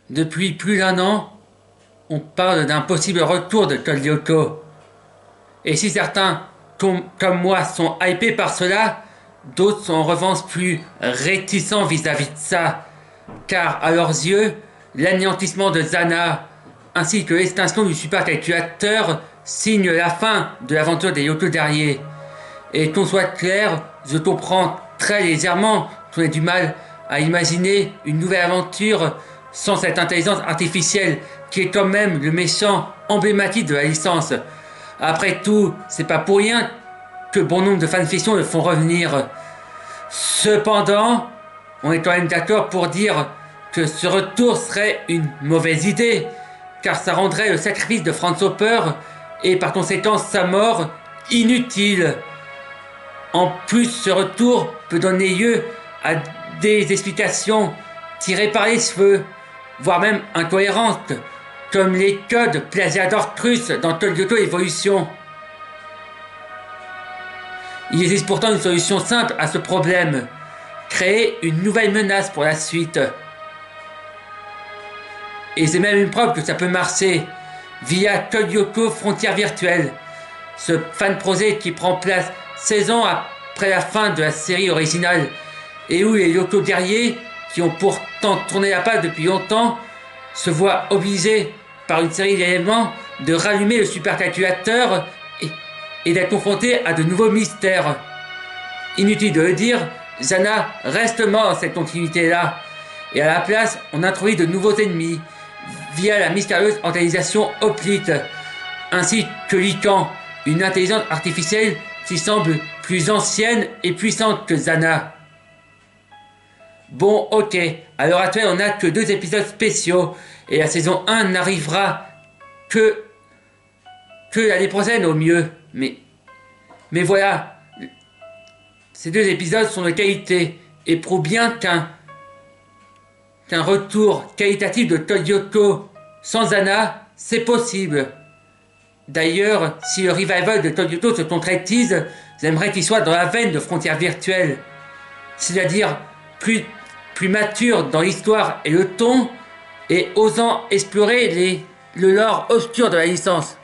Depuis plus d'un an, on parle d'un possible retour de Code Lyoko. Et si certains, comme moi, sont hypés par cela, d'autres sont en revanche plus réticents vis-à-vis de ça. Car à leurs yeux, l'anéantissement de Zana ainsi que l'extinction du supercalculateur signent la fin de l'aventure des Yoko Guerriers. Et qu'on soit clair, je comprends très légèrement qu'on ait du mal à imaginer une nouvelle aventure sans cette intelligence artificielle qui est quand même le méchant emblématique de la licence. Après tout, c'est pas pour rien que bon nombre de fanfictions le font revenir. Cependant, on est quand même d'accord pour dire que ce retour serait une mauvaise idée, car ça rendrait le sacrifice de Franz Hopper et par conséquent sa mort inutile. En plus, ce retour peut donner lieu à des explications tirées par les cheveux, voire même incohérentes, comme les codes Plagiador-Crus dans Code Lyoko Evolution. Il existe pourtant une solution simple à ce problème. Créer une nouvelle menace pour la suite. Et c'est même une preuve que ça peut marcher via Code Lyoko Frontières Virtuelles, ce fan projet qui prend place 16 ans après la fin de la série originale et où les Yoko guerriers, qui ont pourtant tourné la page depuis longtemps, se voient obligés par une série d'éléments de rallumer le supercalculateur et d'être confrontés à de nouveaux mystères. Inutile de le dire, Zana reste mort dans cette continuité-là, et à la place, on introduit de nouveaux ennemis via la mystérieuse organisation Hoplite, ainsi que Lycan, une intelligence artificielle qui semble plus ancienne et puissante que Zana. Bon, ok, à l'heure actuelle on n'a que 2 épisodes spéciaux, et la saison 1 n'arrivera que l'année prochaine au mieux, mais voilà, ces 2 épisodes sont de qualité, et prouvent bien qu'un retour qualitatif de Code Lyoko sans Zana, c'est possible. D'ailleurs, si le revival de Code Lyoko se concrétise, j'aimerais qu'il soit dans la veine de Frontières Virtuelles. C'est-à-dire plus mature dans l'histoire et le ton, et osant explorer le lore obscur de la licence.